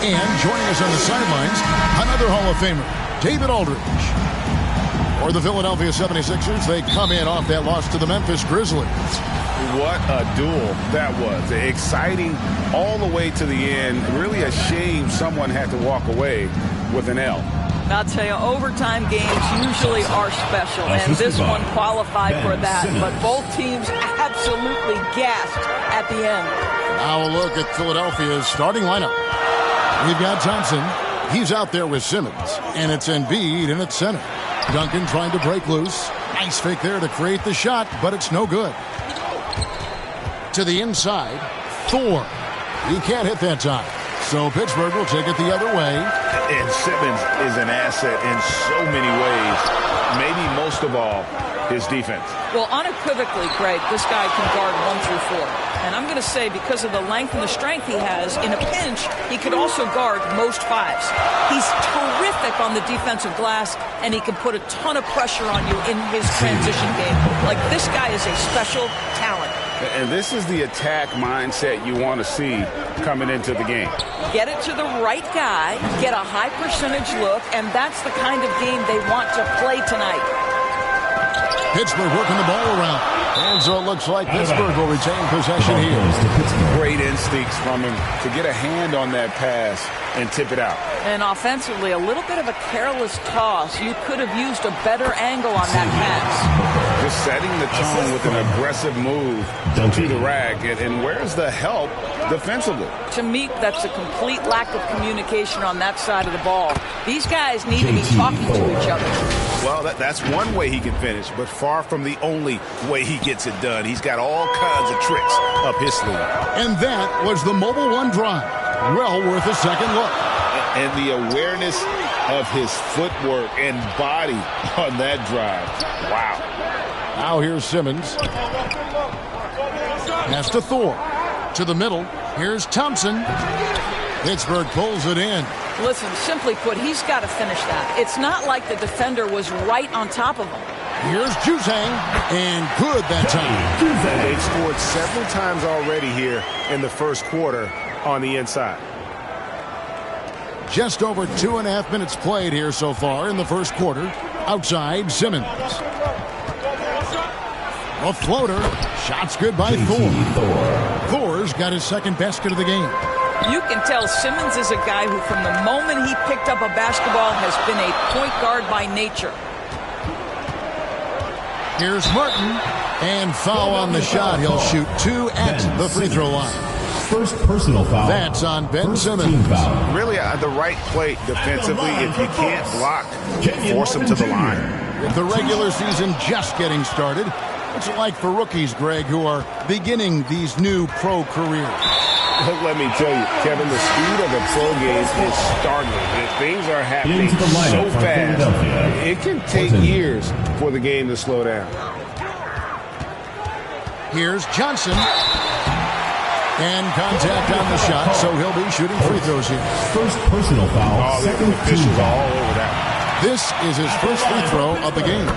And joining us on the sidelines, another Hall of Famer, David Aldridge. For the Philadelphia 76ers, they come in off that loss to the Memphis Grizzlies. What a duel that was. Exciting all the way to the end. Really a shame someone had to walk away with an L. I'll tell you, overtime games usually are special, and this one qualified for that. But both teams absolutely gassed at the end. Now a look at Philadelphia's starting lineup. We've got Johnson. He's out there with Simmons, and it's Embiid in at center. Duncan trying to break loose. Nice fake there to create the shot, but it's no good. To the inside, Thor. He can't hit that time. So Pittsburgh will take it the other way. And Simmons is an asset in so many ways. Maybe most of all, his defense. Well, unequivocally, Greg, this guy can guard 1 through 4. And I'm going to say, because of the length and the strength he has, in a pinch, he could also guard most 5s. He's terrific on the defensive glass, and he can put a ton of pressure on you in his transition game. Like, this guy is a special talent. And this is the attack mindset you want to see coming into the game. Get it to the right guy, get a high percentage look, and that's the kind of game they want to play tonight. Pittsburgh working the ball around. And so it looks like Pittsburgh will retain possession here. Great instincts from him to get a hand on that pass and tip it out. And offensively, a little bit of a careless toss. You could have used a better angle on that pass. Just setting the tone with an aggressive move to the rack. And where's the help defensively? To me, that's a complete lack of communication on that side of the ball. These guys need to be talking to each other. Well, that's one way he can finish, but far from the only way he gets it done. He's got all kinds of tricks up his sleeve. And that was the Mobile One drive. Well worth a second look. And the awareness of his footwork and body on that drive. Wow. Now here's Simmons. Pass to Thor. To the middle. Here's Thompson. Pittsburgh pulls it in. Listen, simply put, he's got to finish that. It's not like the defender was right on top of him. Here's Juzang, and good that time. They've scored several times already here in the first quarter on the inside. Just over 2.5 minutes played here so far in the first quarter. Outside, Simmons. A floater. Shot's good by Thor. Thor's got his second basket of the game. You can tell Simmons is a guy who, from the moment he picked up a basketball, has been a point guard by nature. Here's Martin, and foul on the shot. He'll shoot 2 at the free throw line. First personal foul. That's on Ben Simmons. Really the right play defensively. If you can't block, force him to the line. With the regular season just getting started, what's it like for rookies, Greg, who are beginning these new pro careers? Let me tell you, Kevin, the speed of the pro game is startling. Things are happening so fast. It can take years for the game to slow down. Here's Johnson. And contact on the shot, so he'll be shooting free throws here. First personal foul. Second officials all over that. This is his first free throw of the game.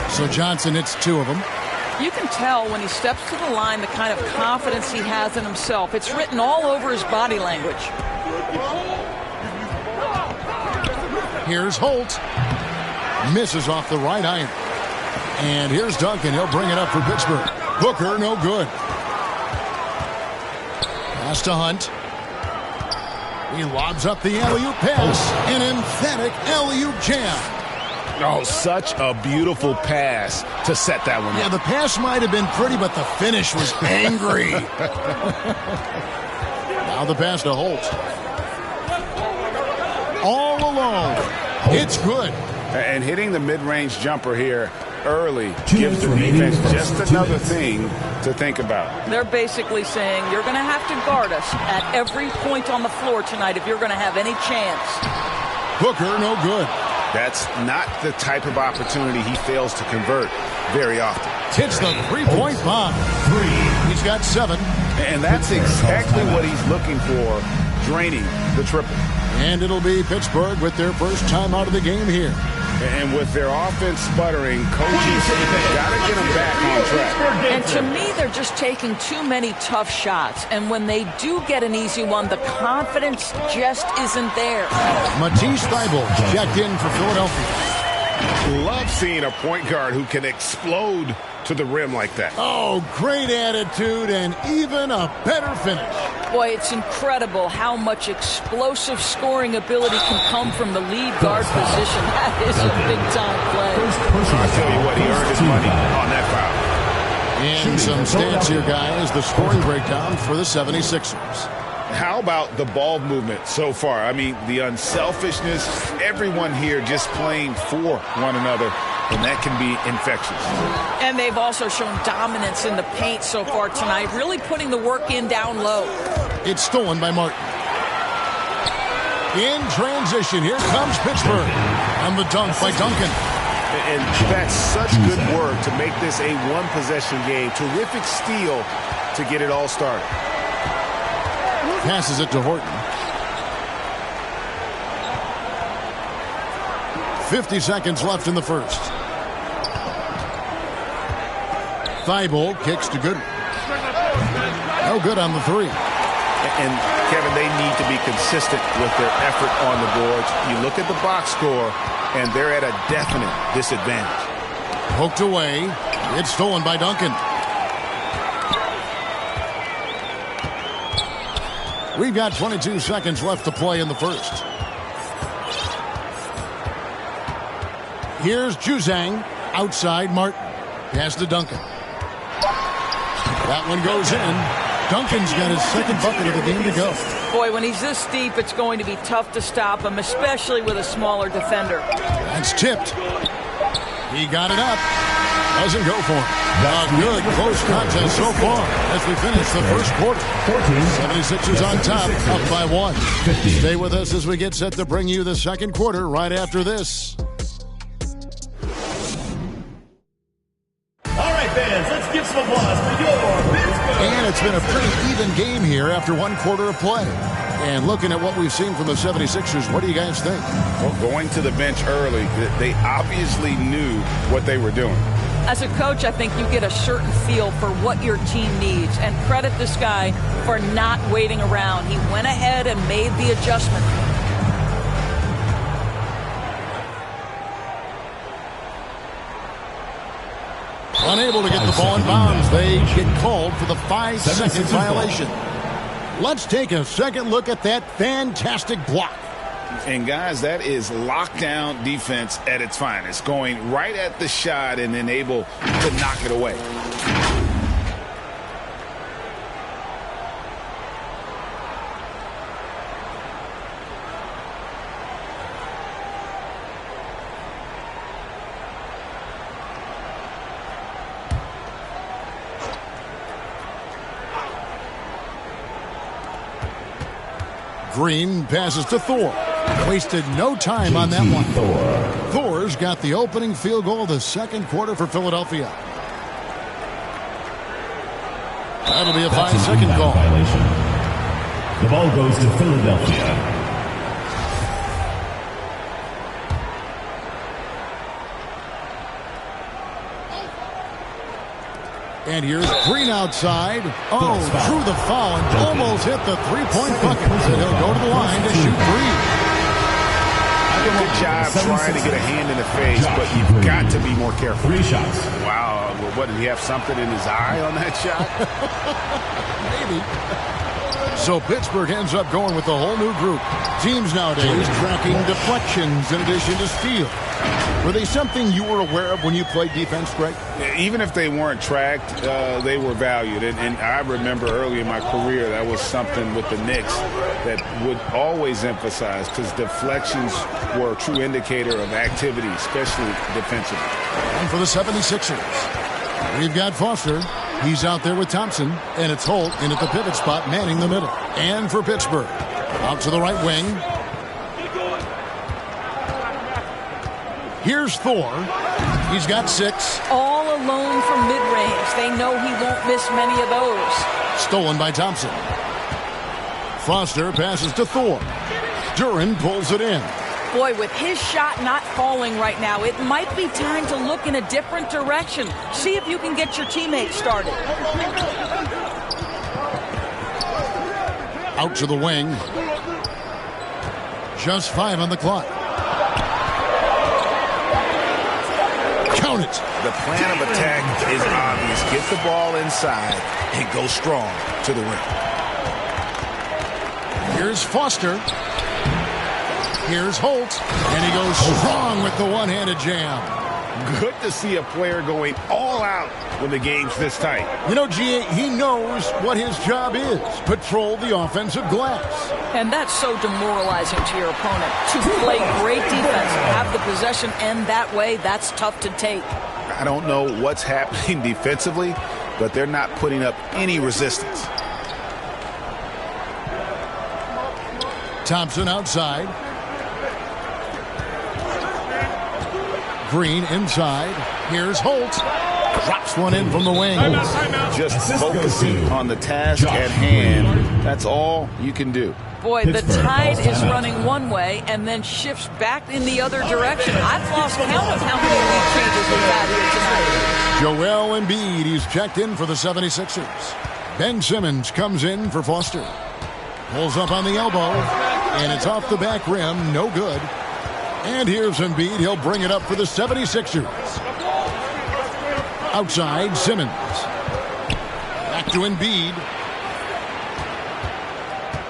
So Johnson hits 2 of them. You can tell when he steps to the line the kind of confidence he has in himself. It's written all over his body language. Here's Holt. Misses off the right iron. And here's Duncan. He'll bring it up for Pittsburgh. Booker, no good. Pass to Hunt. He lobs up the alley-oop pass. An emphatic alley-oop jam. Oh, such a beautiful pass to set that one up. Yeah, the pass might have been pretty, but the finish was angry. Now the pass to Holt. All alone. It's good. And hitting the mid-range jumper here early gives the defense just another thing to think about. They're basically saying you're going to have to guard us at every point on the floor tonight if you're going to have any chance. Booker, no good. That's not the type of opportunity he fails to convert very often. Hits the three-point bomb. He's got 7. And that's exactly what he's looking for, draining the triple. And it'll be Pittsburgh with their first time out of the game here. And with their offense sputtering, coaches got to get them back on track. And to me, they're just taking too many tough shots. And when they do get an easy one, the confidence just isn't there. Matisse Thybulle checked in for Philadelphia. Love seeing a point guard who can explode to the rim like that. Oh, great attitude and even a better finish. Boy, it's incredible how much explosive scoring ability can come from the lead guard position. That is a big-time play. I'll tell you what, he earned his money on that foul. And some stats here, guys. The scoring breakdown for the 76ers. How about the ball movement so far? I mean, the unselfishness, everyone here just playing for one another, and that can be infectious. And they've also shown dominance in the paint so far tonight, really putting the work in down low. It's stolen by Martin. In transition, here comes Pittsburgh. And the dunk by Duncan. And that's such good work to make this a one-possession game. Terrific steal to get it all started. Passes it to Horton. 50 seconds left in the first. Thybulle kicks to Goodwin. No good on the three. And, Kevin, they need to be consistent with their effort on the boards. You look at the box score, and they're at a definite disadvantage. Poked away. It's stolen by Duncan. We've got 22 seconds left to play in the first. Here's Juzang. Outside Martin. Pass to Duncan. That one goes in. Duncan's got his second bucket of the game to go. Boy, when he's this deep, it's going to be tough to stop him, especially with a smaller defender. That's tipped. He got it up. Doesn't go for him. A good close contest so far as we finish the first quarter. 76ers on top, up by 1. Stay with us as we get set to bring you the second quarter right after this. All right, fans, let's give some applause for your Pittsburgh. And it's been a pretty even game here after one quarter of play. And looking at what we've seen from the 76ers, what do you guys think? Well, going to the bench early, they obviously knew what they were doing. As a coach, I think you get a certain feel for what your team needs. And credit this guy for not waiting around. He went ahead and made the adjustment. Unable to get the ball in bounds. They get called for the 5-second violation. Let's take a second look at that fantastic block. And, guys, that is lockdown defense at its finest, going right at the shot and then able to knock it away. Green passes to Thor. Wasted no time on that one. Thor's got the opening field goal of the second quarter for Philadelphia. That'll be a 5-second call. Violation. The ball goes to Philadelphia. And here's Green outside. Oh, drew the foul and almost hit the three-point bucket. And he'll go to the line to shoot three. Good job trying to get a hand in the face, but you've got to be more careful. 3 shots. Wow. Well, what, did he have something in his eye on that shot? Maybe. So Pittsburgh ends up going with a whole new group. Teams nowadays tracking deflections in addition to steals. Were they something you were aware of when you played defense, Greg? Even if they weren't tracked, they were valued. And I remember early in my career, that was something with the Knicks that would always emphasize, because deflections were a true indicator of activity, especially defensively. And for the 76ers, we've got Foster. He's out there with Thompson, and it's Holt in at the pivot spot, manning the middle. And for Pittsburgh, out to the right wing. Here's Thor. He's got 6. All alone from mid-range. They know he won't miss many of those. Stolen by Thompson. Foster passes to Thor. Duran pulls it in. Boy, with his shot not falling right now, it might be time to look in a different direction. See if you can get your teammates started. Out to the wing. Just 5 on the clock. Count it. The plan of attack is obvious. Get the ball inside and go strong to the rim. Here's Foster. Here's Holt. And he goes strong with the one-handed jam. Good to see a player going all out when the game's this tight. You know, G.A., he knows what his job is. Patrol the offensive glass. And that's so demoralizing to your opponent. To play great defense, have the possession end that way, that's tough to take. I don't know what's happening defensively, but they're not putting up any resistance. Thompson outside. Green inside. Here's Holt. Drops one in from the wing. Just focusing on the task at hand. That's all you can do. Boy, the tide is running one way and then shifts back in the other direction. I've lost count of how many lead changes we've had here tonight. Joel Embiid, he's checked in for the 76ers. Ben Simmons comes in for Foster. Pulls up on the elbow, and it's off the back rim. No good. And here's Embiid. He'll bring it up for the 76ers. Outside, Simmons. Back to Embiid.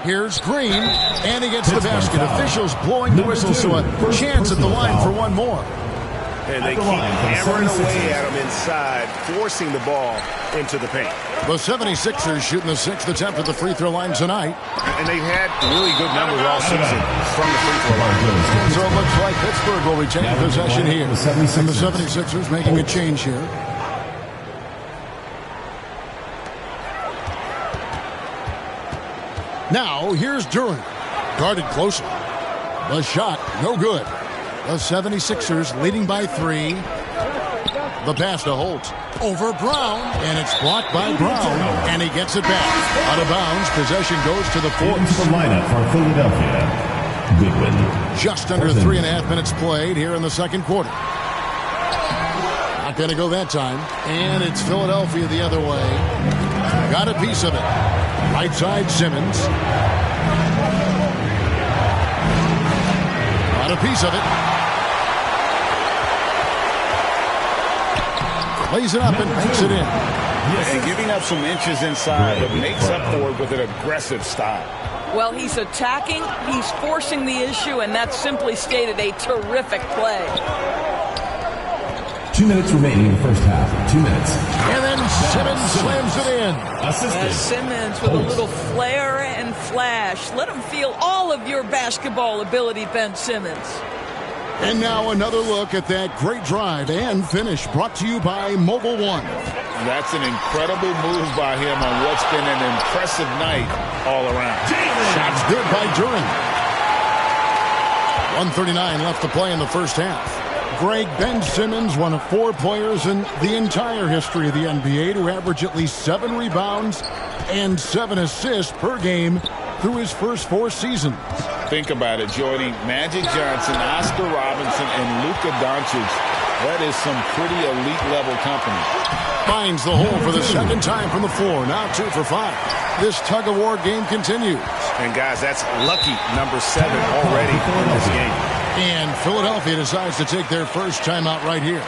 Here's Green, and he gets the basket. Officials blowing the whistle, so a chance at the line for one more. And they keep hammering away at him inside, forcing the ball into the paint. The 76ers shooting the 6th attempt at the free throw line tonight. And they've had really good numbers all season from the free throw line. So it looks like Pittsburgh will retain possession here. And the 76ers making a change here. Now, here's Durant. Guarded closely. The shot, no good. The 76ers leading by 3. The pass to Holt. Over Brown, and it's blocked by Brown, and he gets it back. Out of bounds, possession goes to the fourth. The lineup for Philadelphia. Goodwin. Just under 3.5 minutes played here in the second quarter. Not going to go that time. And it's Philadelphia the other way. Got a piece of it. Right side, Simmons. Got a piece of it. Lays it up and makes it in. And giving up some inches inside, but makes up for it with an aggressive style. Well, he's attacking, he's forcing the issue, and that's simply stated a terrific play. 2 minutes remaining in the first half. 2 minutes. And then Simmons slams it in. As Simmons with a little flair and flash. Let him feel all of your basketball ability, Ben Simmons. And now another look at that great drive and finish brought to you by Mobile One. That's an incredible move by him on what's been an impressive night all around. Shots good by Durant. 1:39 left to play in the first half. Greg, Ben Simmons, one of 4 players in the entire history of the NBA to average at least 7 rebounds and 7 assists per game through his first 4 seasons. Think about it, joining Magic Johnson, Oscar Robinson, and Luka Doncic. That is some pretty elite-level company. Finds the hole for the second time from the floor. Now 2 for 5. This tug-of-war game continues. And, guys, that's lucky number 7 already in this game. And Philadelphia decides to take their first timeout right here.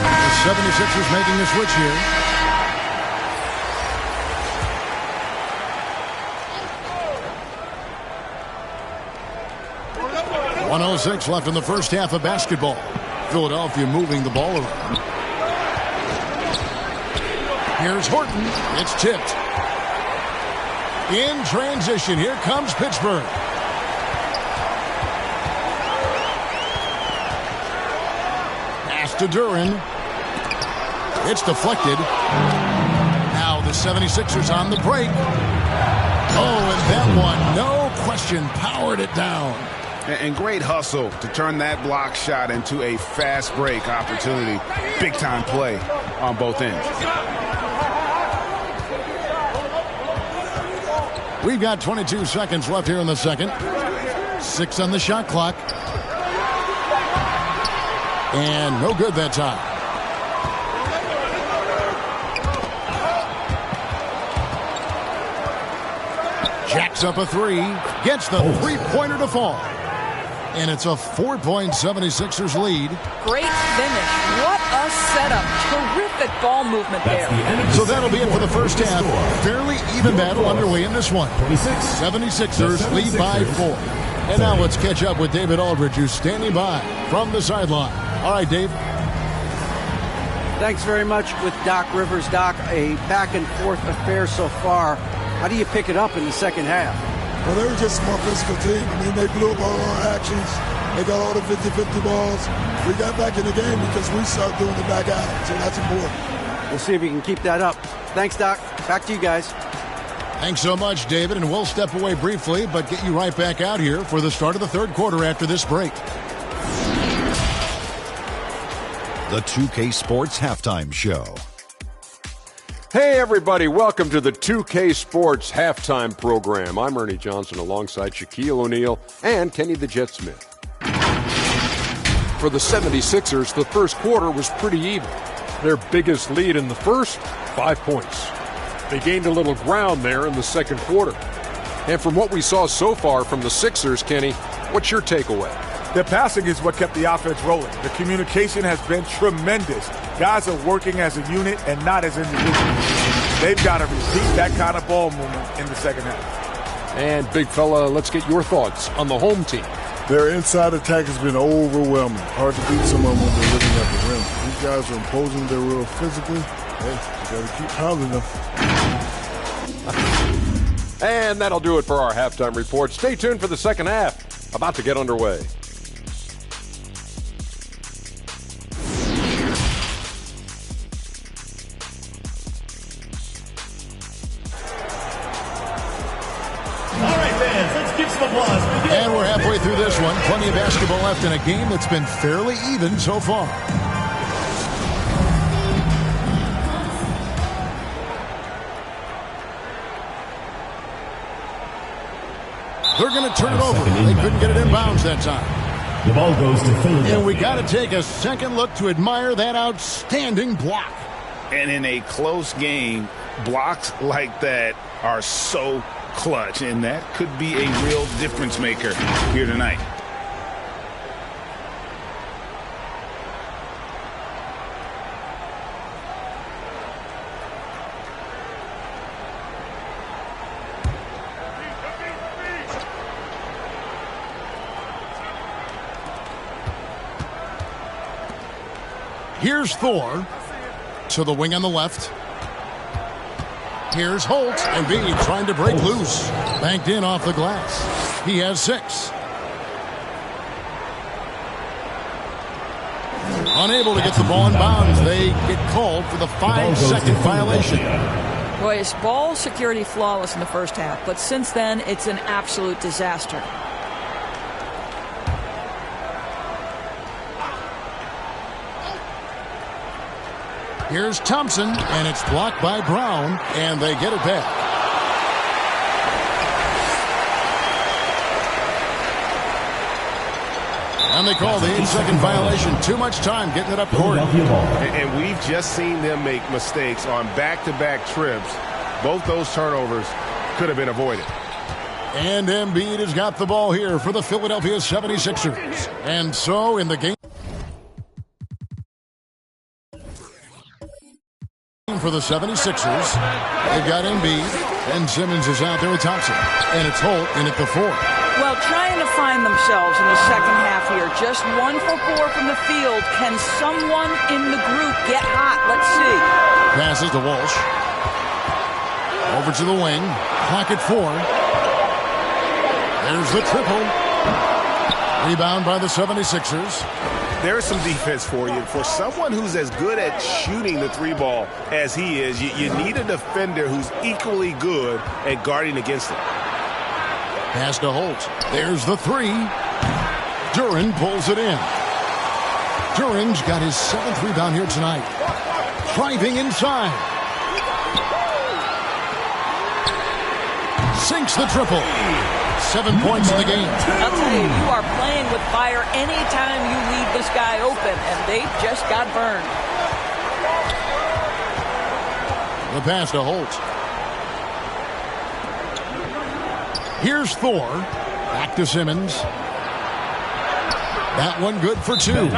The 76ers making the switch here. .106 left in the first half of basketball. Philadelphia moving the ball around. Here's Horton. It's tipped. In transition, here comes Pittsburgh. Pass to Durant. It's deflected. Now the 76ers on the break. Oh, and that one, no question, powered it down. And great hustle to turn that block shot into a fast break opportunity. Big-time play on both ends. We've got 22 seconds left here in the second. 6 on the shot clock. And no good that time. Jacks up a three. Gets the three-pointer to fall. And it's a 4-point 76ers lead. Great finish. What a setup. Terrific ball movement there. So that'll be it for the first half. Fairly even battle underway in this one. 76ers lead by 4. And now let's catch up with David Aldridge, who's standing by from the sideline. All right, Dave. Thanks very much with Doc Rivers. Doc, a back-and-forth affair so far. How do you pick it up in the second half? Well, they were just a more physical team. I mean, they blew up all our actions. They got all the 50-50 balls. We got back in the game because we started doing the back out, so that's important. We'll see if we can keep that up. Thanks, Doc. Back to you guys. Thanks so much, David, and we'll step away briefly, but get you right back out here for the start of the third quarter after this break. The 2K Sports Halftime Show. Hey, everybody. Welcome to the 2K Sports Halftime Program. I'm Ernie Johnson alongside Shaquille O'Neal and Kenny the Jet Smith. For the 76ers, the first quarter was pretty even. Their biggest lead in the first, 5 points. They gained a little ground there in the second quarter. And from what we saw so far from the Sixers, Kenny, what's your takeaway? Their passing is what kept the offense rolling. The communication has been tremendous. Guys are working as a unit and not as individuals. They've got to repeat that kind of ball movement in the second half. And, big fella, let's get your thoughts on the home team. Their inside attack has been overwhelming. Hard to beat someone when they're living at the rim. These guys are imposing their will physically. Hey, you got to keep pounding them. And that'll do it for our halftime report. Stay tuned for the second half. About to get underway. And we're halfway through this one. Plenty of basketball left in a game that's been fairly even so far. They're going to turn it over. They couldn't get it in bounds that time. The ball goes to Philadelphia. And we got to take a second look to admire that outstanding block. And in a close game, blocks like that are so clutch, and that could be a real difference maker here tonight. Here's Thor to the wing on the left. Here's Holt, and Embiid trying to break loose. Banked in off the glass. He has 6. Unable to get the ball in bounds. They get called for the 5-second violation. Boy, his ball security flawless in the first half, but since then, it's an absolute disaster. Here's Thompson, and it's blocked by Brown, and they get it back. And they call the 8-second violation. Too much time getting it up court. And we've just seen them make mistakes on back-to-back trips. Both those turnovers could have been avoided. And Embiid has got the ball here for the Philadelphia 76ers. And so in the game for the 76ers, they've got Embiid, and Simmons is out there with Thompson. And it's Holt in at the 4. Well, trying to find themselves in the second half here. Just 1 for 4 from the field. Can someone in the group get hot? Let's see. Passes to Walsh. Over to the wing. Clock at 4. There's the triple. Rebound by the 76ers. There's some defense for you. For someone who's as good at shooting the 3 ball as he is, you need a defender who's equally good at guarding against it. Pass to Holt. There's the 3. Duran pulls it in. Duran's got his 7th rebound here tonight. Driving inside. sinks the triple. 7 points in the game. I'll tell you, you are playing with fire anytime you leave this guy open, and they just got burned. The pass to Holt. Here's Thor. Back to Simmons. That one good for 2.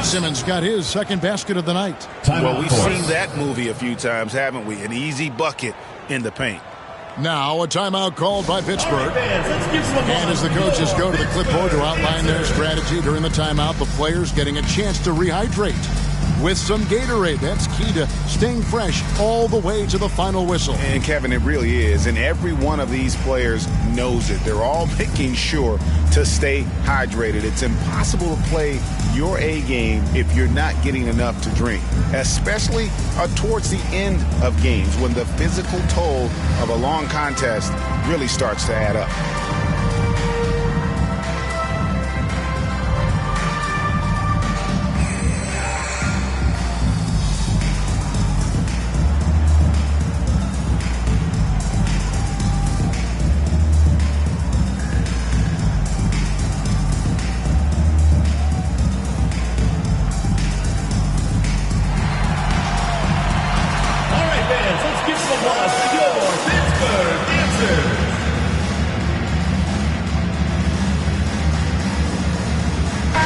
Simmons got his second basket of the night. Well, we've seen that movie a few times, haven't we? An easy bucket in the paint. Now a timeout called by Pittsburgh. And as the coaches go to the clipboard to outline their strategy during the timeout, the players getting a chance to rehydrate with some Gatorade. That's key to staying fresh all the way to the final whistle. And, Kevin, it really is. And every one of these players knows it. They're all making sure to stay hydrated. It's impossible to play your A game if you're not getting enough to drink, especially towards the end of games when the physical toll of a long contest really starts to add up.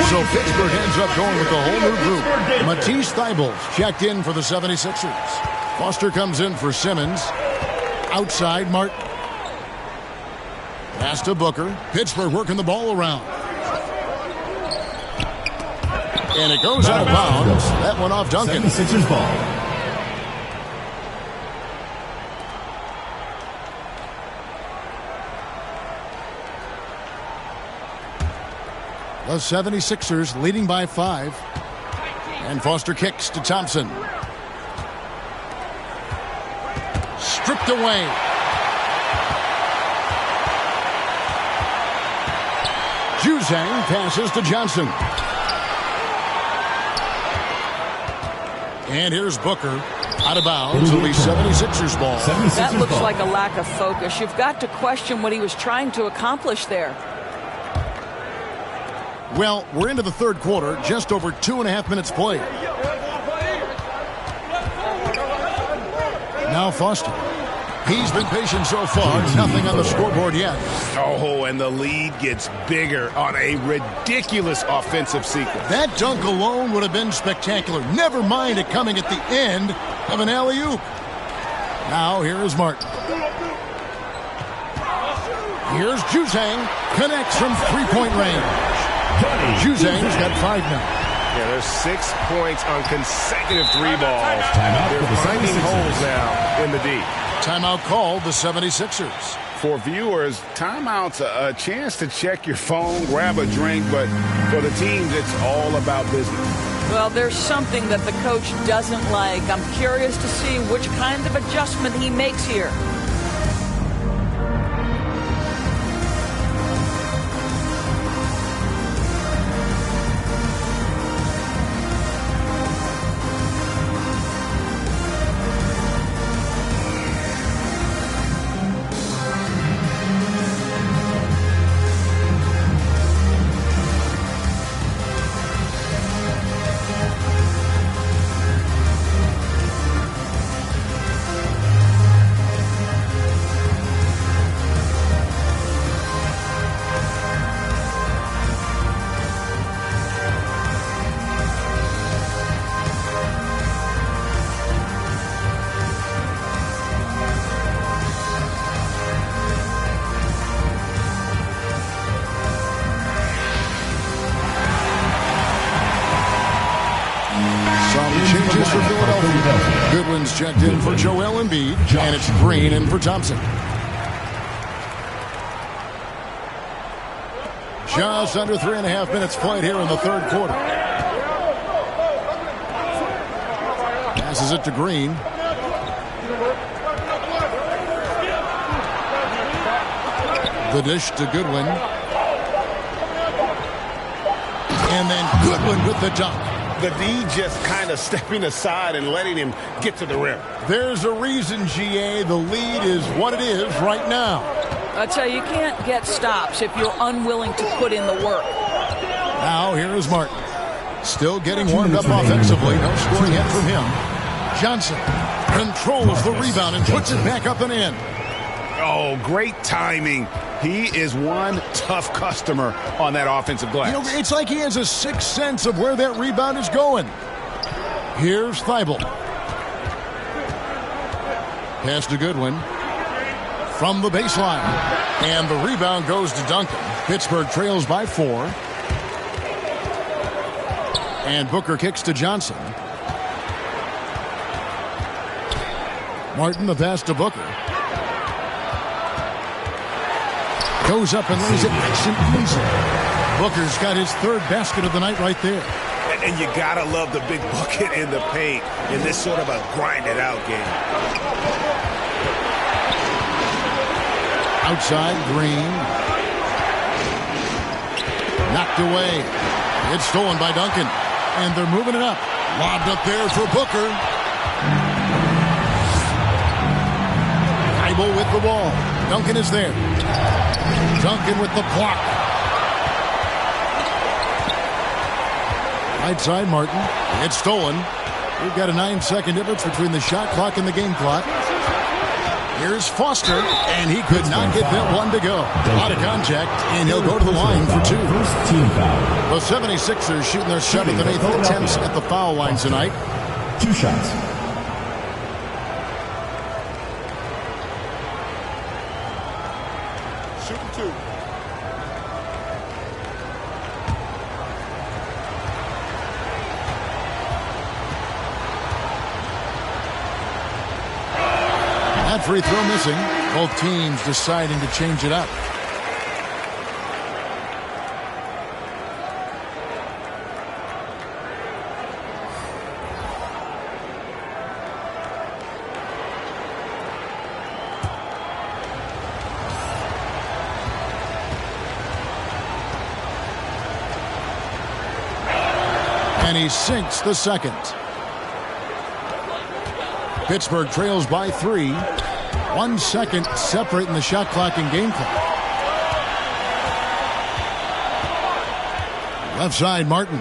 So Pittsburgh ends up going with the whole new group. Matisse Thybulle checked in for the 76ers. Foster comes in for Simmons. Outside, Martin. Pass to Booker. Pittsburgh working the ball around. And it goes out of bounds. That one off Duncan. 76ers ball. The 76ers leading by 5. And Foster kicks to Thompson. Stripped away. Juzang passes to Johnson. And here's Booker. Out of bounds. It'll be 76ers ball. That looks like a lack of focus. You've got to question what he was trying to accomplish there. Well, we're into the third quarter, just over 2.5 minutes played. Now Foster. He's been patient so far, nothing on the scoreboard yet. Oh, and the lead gets bigger on a ridiculous offensive sequence. That dunk alone would have been spectacular. Never mind it coming at the end of an alley-oop. Now here is Martin. Here's Juzang. Connects from three-point range. Juzang's got 5 now. Yeah, there's 6 points on consecutive 3 balls. They're finding holes now in the D. Timeout called the 76ers. For viewers, timeout's a chance to check your phone, grab a drink, but for the teams, it's all about business. Well, there's something that the coach doesn't like. I'm curious to see which kind of adjustment he makes here. Changes for Philadelphia. Goodwin's checked in for Joel Embiid, and it's Green in for Thompson. Just under 3.5 minutes played here in the third quarter. Passes it to Green. The dish to Goodwin. And then Goodwin with the dunk. The D just kind of stepping aside and letting him get to the rim. There's a reason, GA. The lead is what it is right now. I tell you, you can't get stops if you're unwilling to put in the work. Now here is Martin. Still getting warmed up offensively. No scoring hit from him. Johnson controls the rebound and puts it back up and in. Oh, great timing. He is one tough customer on that offensive glass. You know, it's like he has a sixth sense of where that rebound is going. Here's Thibault. Pass to Goodwin from the baseline. And the rebound goes to Duncan. Pittsburgh trails by 4. And Booker kicks to Johnson. Martin, the pass to Booker. Goes up and lays it nice and easy. Booker's got his third basket of the night right there. And you gotta love the big bucket in the paint in this sort of a grind-it-out game. Outside, Green. Knocked away. It's stolen by Duncan. And they're moving it up. Lobbed up there for Booker. Thibault with the ball. Duncan is there. Duncan with the block. Right side, Martin. It's stolen. We've got a 9-second difference between the shot clock and the game clock. Here's Foster, and he could not get that one to go. A lot of contact, and he'll go to the line for 2. The 76ers shooting their 7th and 8th attempts at the foul line tonight. 2 shots. Shooting 2. That free throw missing. Both teams deciding to change it up. And he sinks the second. Pittsburgh trails by 3. 1 second separating the shot clock and game clock. Left side, Martin.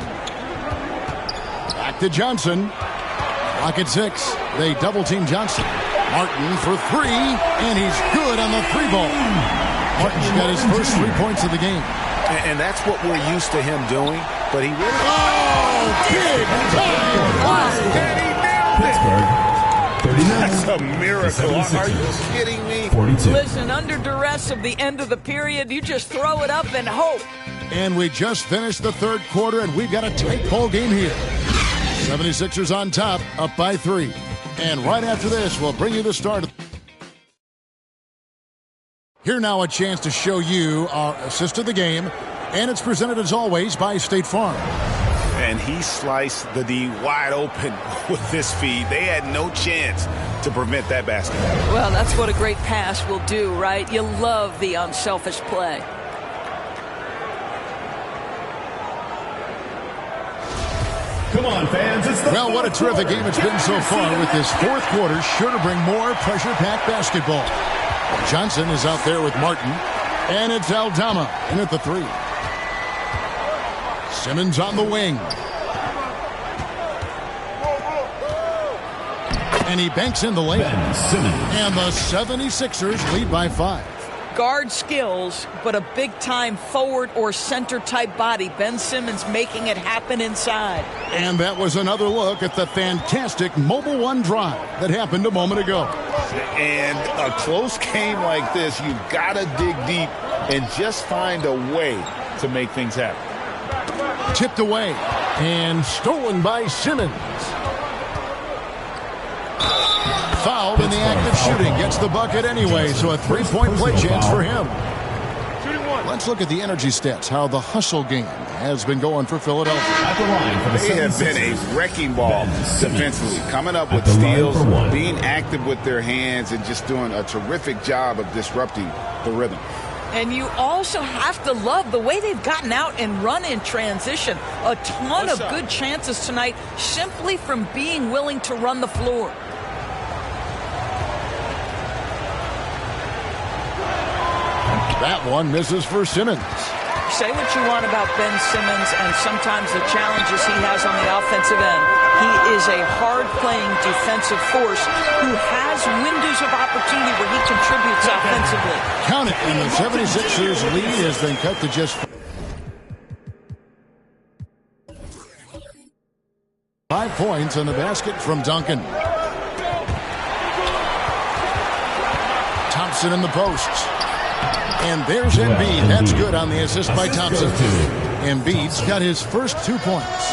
Back to Johnson. Clock at 6. They double-team Johnson. Martin for 3, and he's good on the 3-ball. Martin's got his first 3 points of the game. And that's what we're used to him doing, but he really... Oh, big time! And he nailed it! That's a miracle. Are you kidding me? 42. Listen, under duress of the end of the period, you just throw it up and hope. And we just finished the third quarter, and we've got a tight ball game here. 76ers on top, up by 3. And right after this, we'll bring you the start. Here now a chance to show you our assist of the game, and it's presented as always by State Farm. And he sliced the D wide open with this feed. They had no chance to prevent that basket. Well, that's what a great pass will do, right? You love the unselfish play. Come on, fans. Well, what a terrific game it's been so far, with this fourth quarter sure to bring more pressure-packed basketball. Johnson is out there with Martin, and it's Aldama in at the 3. Simmons on the wing. And he banks in the layup. And the 76ers lead by 5. Guard skills, but a big-time forward or center-type body. Ben Simmons making it happen inside. And that was another look at the fantastic Mobile One drive that happened a moment ago. And a close game like this, you've got to dig deep and just find a way to make things happen. Tipped away and stolen by Simmons. Fouled in the act of shooting. Gets the bucket anyway, so a 3-point play chance for him. Let's look at the energy stats, how the hustle game has been going for Philadelphia. They have been a wrecking ball defensively, coming up with steals, being active with their hands, and just doing a terrific job of disrupting the rhythm. And you also have to love the way they've gotten out and run in transition. A ton of good chances tonight simply from being willing to run the floor. That one misses for Simmons. Say what you want about Ben Simmons and sometimes the challenges he has on the offensive end. He is a hard-playing defensive force who has windows of opportunity where he contributes offensively. Count it, and the 76ers lead has been cut to just 5 points in the basket from Duncan. Thompson in the posts. And there's Embiid. That's good on the assist by Thompson. Embiid's got his first 2 points.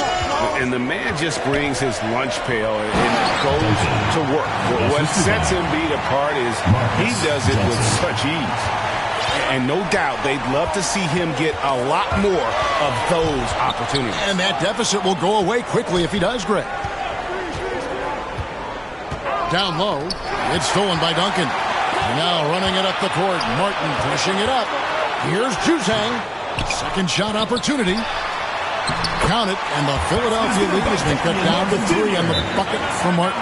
And the man just brings his lunch pail and goes to work. What sets Embiid apart is he does it with such ease. And no doubt they'd love to see him get a lot more of those opportunities. And that deficit will go away quickly if he does, Greg. Down low, it's stolen by Duncan. Now running it up the court. Martin pushing it up. Here's Juzang. Second shot opportunity. Count it, and the Philadelphia lead has been cut down to 3 on the bucket from Martin.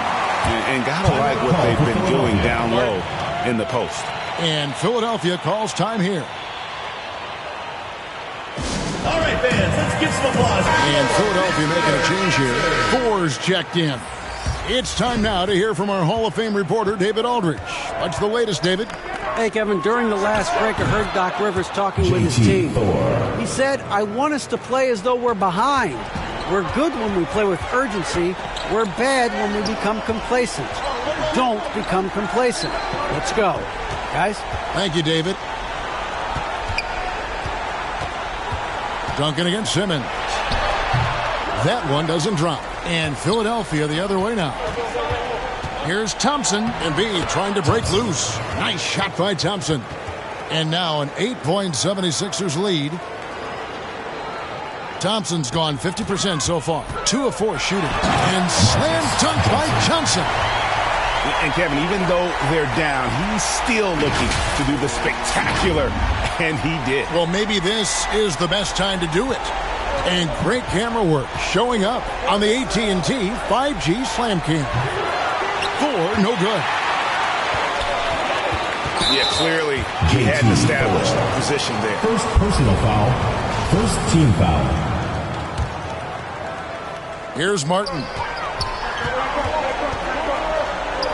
And gotta like what they've been doing down low in the post. And Philadelphia calls time here. All right, fans, let's give some applause. And Philadelphia making a change here. Thor's checked in. It's time now to hear from our Hall of Fame reporter, David Aldridge. What's the latest, David? Hey, Kevin, during the last break, I heard Doc Rivers talking with his team. He said, I want us to play as though we're behind. We're good when we play with urgency. We're bad when we become complacent. Don't become complacent. Let's go. Guys? Thank you, David. Duncan against Simmons. That one doesn't drop. And Philadelphia the other way now. Here's Thompson. Embiid trying to break loose. Nice shot by Thompson. And now an 8-point 76ers lead. Thompson's gone 50% so far. 2 of 4 shooting. And slam dunk by Johnson. And Kevin, even though they're down, he's still looking to do the spectacular. And he did. Well, maybe this is the best time to do it. And great camera work showing up on the AT&T 5G Slam Cam. 4, no good. Yeah, clearly he hadn't established position there. First personal foul. First team foul. Here's Martin.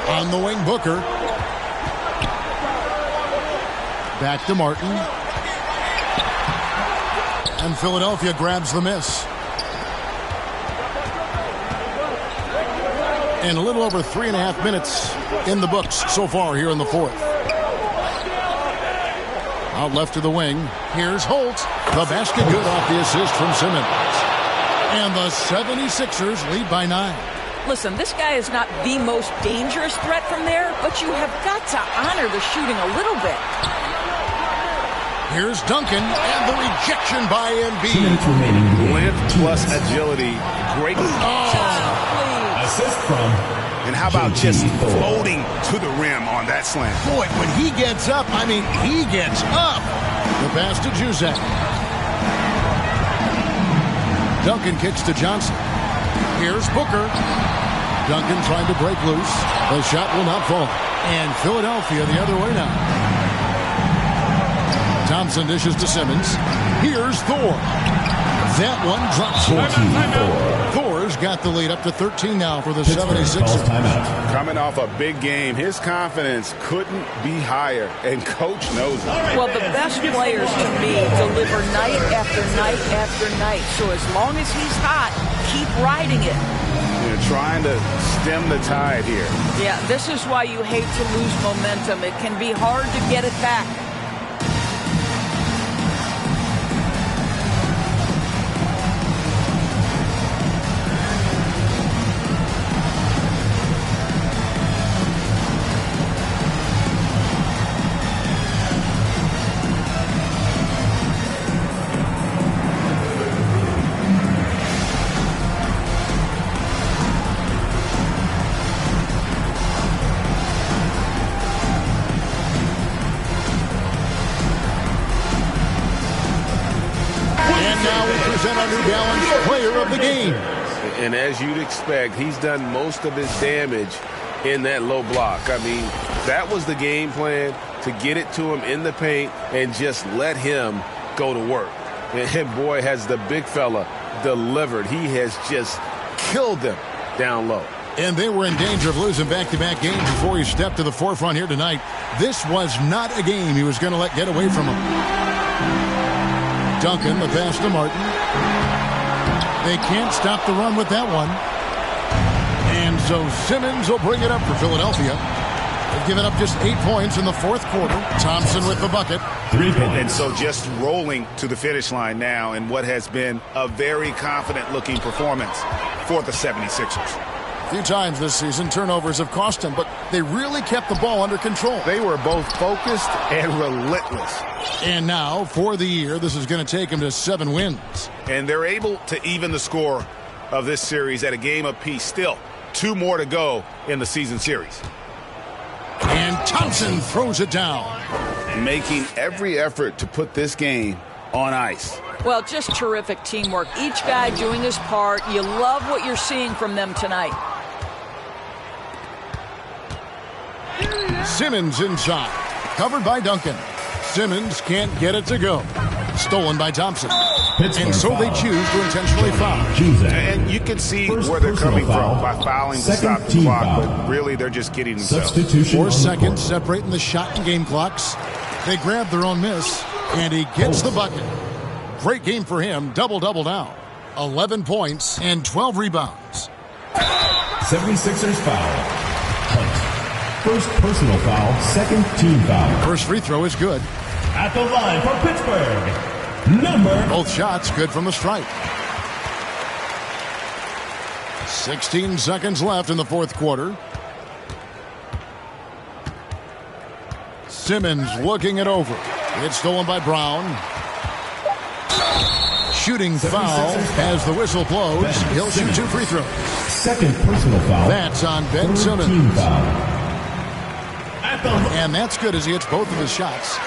On the wing, Booker. Back to Martin. And Philadelphia grabs the miss. And a little over 3.5 minutes in the books so far here in the fourth. Out left to the wing. Here's Holt. The basket good off the assist from Simmons. And the 76ers lead by 9. Listen, this guy is not the most dangerous threat from there, but you have got to honor the shooting a little bit. Here's Duncan, and the rejection by Embiid. Length plus agility. Great. Assist from. And how about just floating to the rim on that slam? Boy, when he gets up, I mean, he gets up. The pass to Juzang. Duncan kicks to Johnson. Here's Booker. Duncan trying to break loose. The shot will not fall. And Philadelphia the other way now. Thompson dishes to Simmons. Here's Thor. That one drops. Thor's got the lead up to 13 now for the 76ers. Coming off a big game, his confidence couldn't be higher, and coach knows it. Well, the best players to me deliver night after night after night. So as long as he's hot, keep riding it. You're trying to stem the tide here. Yeah, this is why you hate to lose momentum. It can be hard to get it back. And as you'd expect, he's done most of his damage in that low block. I mean, that was the game plan. to get it to him in the paint and just let him go to work. And boy, has the big fella delivered. He has just killed them down low. And they were in danger of losing back-to-back games before he stepped to the forefront here tonight. This was not a game he was going to let get away from him. Duncan, the pass to Martin. They can't stop the run with that one. And so Simmons will bring it up for Philadelphia. They've given up just 8 points in the fourth quarter. Thompson with the bucket. 3 points. And so just rolling to the finish line now in what has been a very confident-looking performance for the 76ers. A few times this season, turnovers have cost him, but they really kept the ball under control. They were both focused and relentless. And now, for the year, this is going to take him to 7 wins. And they're able to even the score of this series at a game apiece. Still, 2 more to go in the season series. And Thompson throws it down. Making every effort to put this game on ice. Well, just terrific teamwork. Each guy doing his part. You love what you're seeing from them tonight. Simmons inside. Covered by Duncan. Simmons can't get it to go. Stolen by Thompson. And so they choose to intentionally foul. And you can see where they're coming from by fouling to stop the clock, but really they're just kidding themselves. 4 seconds separating the shot and game clocks. They grab their own miss, and he gets the bucket. Great game for him. Double-double now. 11 points and 12 rebounds. 76ers foul. First personal foul, second team foul. First free throw is good. At the line for Pittsburgh, number. Both shots good from the stripe. 16 seconds left in the fourth quarter. Simmons looking it over. It's stolen by Brown. Shooting foul as the whistle blows. He'll shoot 2 free throws. Second personal foul. That's on Ben Simmons. Team foul. And that's good as he hits both of his shots.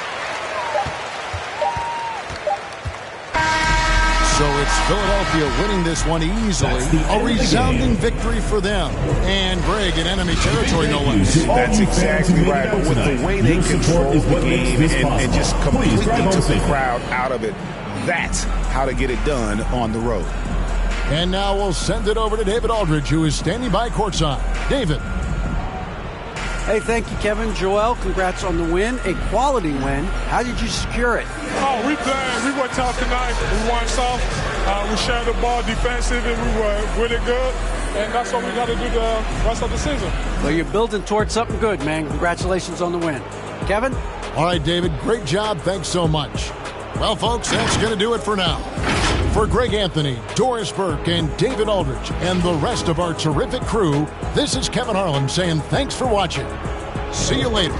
So it's Philadelphia winning this one easily. A resounding victory for them. And Greg in enemy territory, no less. That's exactly right. But with the way they controlled the game and just completely took the crowd out of it, that's how to get it done on the road. And now we'll send it over to David Aldridge, who is standing by courtside. David. Hey, thank you, Kevin. Joel, congrats on the win. A quality win. How did you secure it? Oh, we played. We were tough tonight. We won soft. We shared the ball defensive, and we were really good. And that's what we got to do the rest of the season. Well, you're building towards something good, man. Congratulations on the win. Kevin? All right, David. Great job. Thanks so much. Well, folks, that's going to do it for now. For Greg Anthony, Doris Burke, and David Aldridge, and the rest of our terrific crew, this is Kevin Harlan saying thanks for watching. See you later.